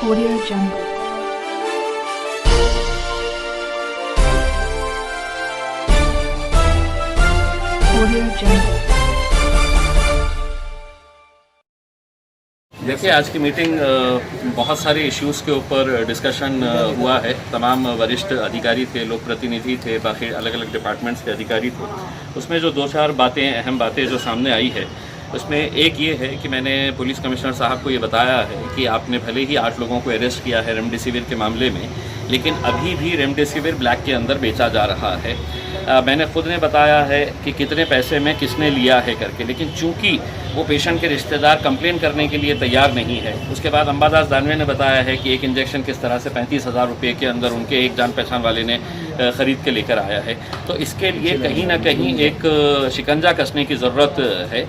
Audio Jungle. Audio Jungle. देखिए, आज की मीटिंग बहुत सारे इश्यूज़ के ऊपर डिस्कशन हुआ है। तमाम वरिष्ठ अधिकारी थे, लोक प्रतिनिधि थे, बाकी अलग अलग डिपार्टमेंट्स के अधिकारी थे। उसमें जो दो चार बातें, अहम बातें जो सामने आई है, उसमें एक ये है कि मैंने पुलिस कमिश्नर साहब को ये बताया है कि आपने भले ही 8 लोगों को अरेस्ट किया है रेमडेसिविर के मामले में, लेकिन अभी भी रेमडेसिविर ब्लैक के अंदर बेचा जा रहा है। मैंने खुद ने बताया है कि कितने पैसे में किसने लिया है करके, लेकिन चूंकि वो पेशेंट के रिश्तेदार कंप्लेन करने के लिए तैयार नहीं है। उसके बाद अंबादास दानवे ने बताया है कि एक इंजेक्शन किस तरह से 35,000 रुपये के अंदर उनके एक जान पहचान वाले ने ख़रीद के लेकर आया है। तो इसके लिए कहीं ना कहीं एक शिकंजा कसने की ज़रूरत है,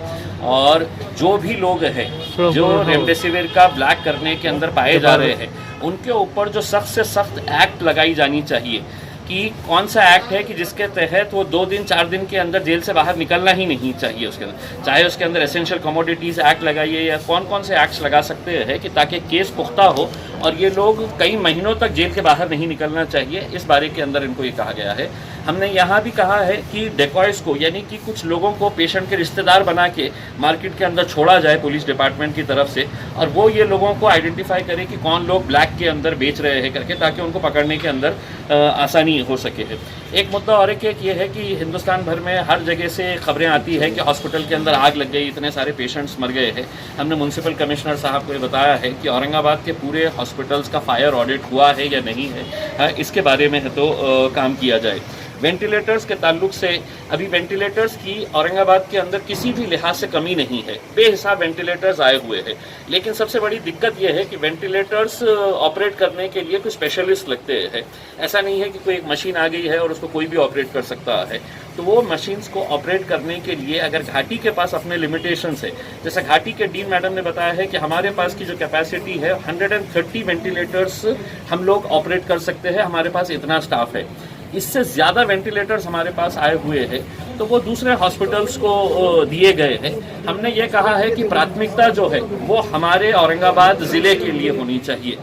और जो भी लोग हैं जो रेमडेसिविर का ब्लैक करने के अंदर पाए जा रहे हैं, उनके ऊपर जो सख्त से सख्त एक्ट लगाई जानी चाहिए कि कौन सा एक्ट है कि जिसके तहत वो 2 दिन 4 दिन के अंदर जेल से बाहर निकलना ही नहीं चाहिए उसके अंदर। चाहे उसके अंदर एसेंशियल कमोडिटीज़ एक्ट लगाइए या कौन से एक्ट्स लगा सकते हैं कि ताकि केस पुख्ता हो और ये लोग कई महीनों तक जेल के बाहर नहीं निकलना चाहिए। इस बारे के अंदर इनको ये कहा गया है। हमने यहाँ भी कहा है कि डेकॉयस को, यानी कि कुछ लोगों को पेशेंट के रिश्तेदार बना के मार्केट के अंदर छोड़ा जाए पुलिस डिपार्टमेंट की तरफ से, और वो ये लोगों को आइडेंटिफाई करे कि कौन लोग ब्लैक के अंदर बेच रहे हैं करके, ताकि उनको पकड़ने के अंदर आसानी हो सके है। एक मुद्दा और एक ये है कि हिंदुस्तान भर में हर जगह से खबरें आती है कि हॉस्पिटल के अंदर आग लग गई, इतने सारे पेशेंट्स मर गए हैं। हमने म्यूनसिपल कमिश्नर साहब को ये बताया है कि औरंगाबाद के पूरे हॉस्पिटल्स का फायर ऑडिट हुआ है या नहीं है, इसके बारे में है तो काम किया जाए। वेंटिलेटर्स के ताल्लुक से अभी वेंटिलेटर्स की औरंगाबाद के अंदर किसी भी लिहाज से कमी नहीं है, बेहिसाब वेंटिलेटर्स आए हुए हैं। लेकिन सबसे बड़ी दिक्कत यह है कि वेंटिलेटर्स ऑपरेट करने के लिए कुछ स्पेशलिस्ट लगते हैं। ऐसा नहीं है कि कोई एक मशीन आ गई है और उसको कोई भी ऑपरेट कर सकता है। तो वो मशीन्स को ऑपरेट करने के लिए अगर घाटी के पास अपने लिमिटेशंस है, जैसे घाटी के डीन मैडम ने बताया है कि हमारे पास की जो कैपेसिटी है 130 वेंटिलेटर्स हम लोग ऑपरेट कर सकते हैं, हमारे पास इतना स्टाफ है। इससे ज़्यादा वेंटिलेटर्स हमारे पास आए हुए हैं तो वो दूसरे हॉस्पिटल्स को दिए गए हैं। हमने ये कहा है कि प्राथमिकता जो है वो हमारे औरंगाबाद ज़िले के लिए होनी चाहिए।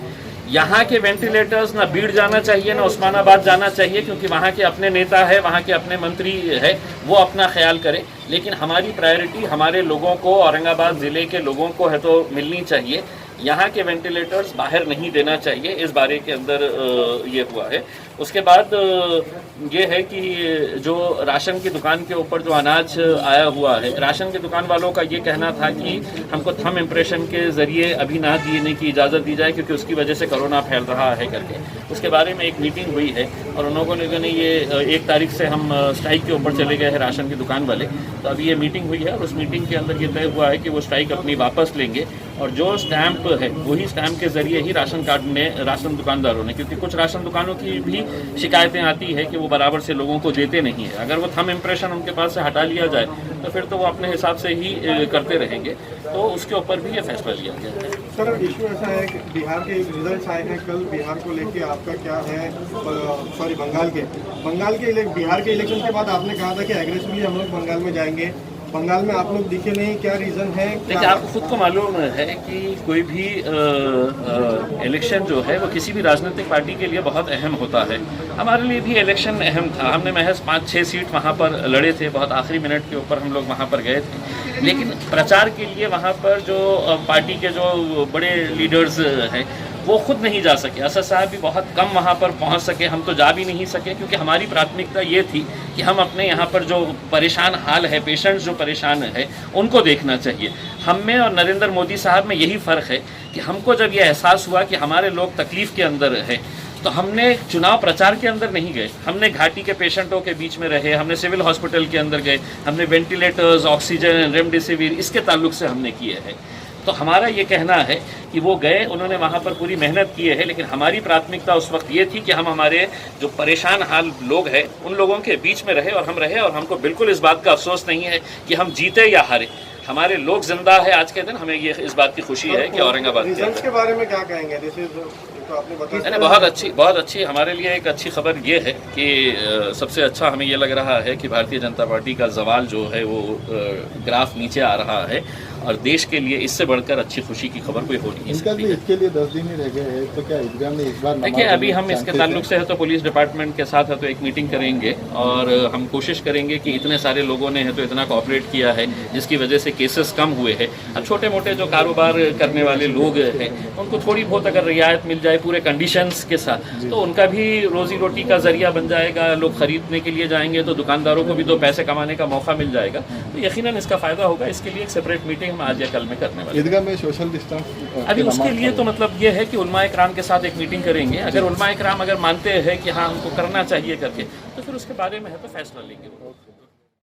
यहाँ के वेंटिलेटर्स ना बीड़ जाना चाहिए ना उस्मानाबाद जाना चाहिए, क्योंकि वहाँ के अपने नेता है, वहाँ के अपने मंत्री है, वो अपना ख्याल करें। लेकिन हमारी प्रायोरिटी हमारे लोगों को, औरंगाबाद ज़िले के लोगों को है तो मिलनी चाहिए। यहाँ के वेंटिलेटर्स बाहर नहीं देना चाहिए, इस बारे के अंदर ये हुआ है। उसके बाद ये है कि जो राशन की दुकान के ऊपर जो अनाज आया हुआ है, राशन की दुकान वालों का ये कहना था कि हमको थंब इम्प्रेशन के ज़रिए अभी ना देने की इजाज़त दी जाए क्योंकि उसकी वजह से कोरोना फैल रहा है करके। उसके बारे में एक मीटिंग हुई है और उन लोगों ने ये 1 तारीख से हम स्ट्राइक के ऊपर चले गए हैं राशन की दुकान वाले। तो अभी ये मीटिंग हुई है और उस मीटिंग के अंदर ये तय हुआ है कि वो स्ट्राइक अपनी वापस लेंगे और जो स्टैंप है वही स्टैंप के ज़रिए ही राशन कार्ड ने राशन दुकानदारों ने, क्योंकि कुछ राशन दुकानों की भी शिकायतें आती है कि वो बराबर से लोगों को देते नहीं है। अगर वो थंब इम्प्रेशन उनके पास से हटा लिया जाए तो फिर तो वो अपने हिसाब से ही करते रहेंगे। तो उसके ऊपर भी ये फैसला लिया गया है। सर, इशू ऐसा है कि बिहार के रिजल्ट्स आए हैं कल, बिहार को लेके आपका क्या है? सॉरी, बंगाल के बिहार के इलेक्शन के बाद आपने कहा था कि एग्रेसिवली हम लोग बंगाल में जाएंगे। बंगाल में आप लोग दिखे नहीं, क्या रीज़न है? देखिए, आपको खुद को मालूम है कि कोई भी इलेक्शन जो है वो किसी भी राजनीतिक पार्टी के लिए बहुत अहम होता है। हमारे लिए भी इलेक्शन अहम था। हमने महज 5-6 सीट वहाँ पर लड़े थे, बहुत आखिरी मिनट के ऊपर हम लोग वहाँ पर गए थे। लेकिन प्रचार के लिए वहाँ पर जो पार्टी के जो बड़े लीडर्स हैं वो खुद नहीं जा सके। असद साहब भी बहुत कम वहाँ पर पहुँच सके, हम तो जा भी नहीं सके, क्योंकि हमारी प्राथमिकता ये थी कि हम अपने यहाँ पर जो परेशान हाल है, पेशेंट्स जो परेशान है, उनको देखना चाहिए। हम में और नरेंद्र मोदी साहब में यही फ़र्क है कि हमको जब ये एहसास हुआ कि हमारे लोग तकलीफ़ के अंदर है तो हमने चुनाव प्रचार के अंदर नहीं गए, हमने घाटी के पेशेंटों के बीच में रहे, हमने सिविल हॉस्पिटल के अंदर गए, हमने वेंटिलेटर्स, ऑक्सीजन, रेमडेसिविर इसके ताल्लुक से हमने किए हैं। तो हमारा ये कहना है कि वो गए, उन्होंने वहाँ पर पूरी मेहनत की है, लेकिन हमारी प्राथमिकता उस वक्त ये थी कि हम हमारे जो परेशान हाल लोग हैं उन लोगों के बीच में रहे और हम रहे। और हमको बिल्कुल इस बात का अफसोस नहीं है कि हम जीते या हारे, हमारे लोग जिंदा है आज के दिन। हमें ये इस बात की खुशी है कि औरंगाबाद के बारे में क्या कहेंगे? तो आपने बताया बहुत अच्छी हमारे लिए एक अच्छी खबर ये है कि सबसे अच्छा हमें ये लग रहा है कि भारतीय जनता पार्टी का जवाल जो है वो ग्राफ नीचे आ रहा है और देश के लिए इससे बढ़कर अच्छी खुशी की खबर कोई हो नहीं इनका सकती भी है। इसके लिए 10 दिन ही रह गए हैं, तो क्या ईदगाह में इस बार देखिए, नमाज अभी हम इसके शांति से- ताल्लुक से है तो पुलिस डिपार्टमेंट के साथ है तो एक मीटिंग करेंगे और हम कोशिश करेंगे कि इतने सारे लोगों ने है तो इतना कोऑपरेट किया है जिसकी वजह से केसेस कम हुए हैं। अब छोटे मोटे जो कारोबार करने वाले लोग हैं उनको थोड़ी बहुत अगर रियायत मिल जाए पूरे कंडीशंस के साथ तो उनका भी रोजी रोटी का जरिया बन जाएगा। लोग खरीदने के लिए जाएंगे तो दुकानदारों को भी 2 पैसे कमाने का मौका मिल जाएगा, तो यकीनन इसका फ़ायदा होगा। इसके लिए एक सेपरेट मीटिंग हम आज या कल में करने वाले हैं। ईदगाह में सोशल डिस्टेंस अभी उसके लिए तो मतलब ये है कि उलमा इकराम के साथ एक मीटिंग करेंगे। अगर उलमा इकराम अगर मानते हैं कि हाँ हमको करना चाहिए करके, तो फिर उसके बारे में है तो फैसला लेंगे।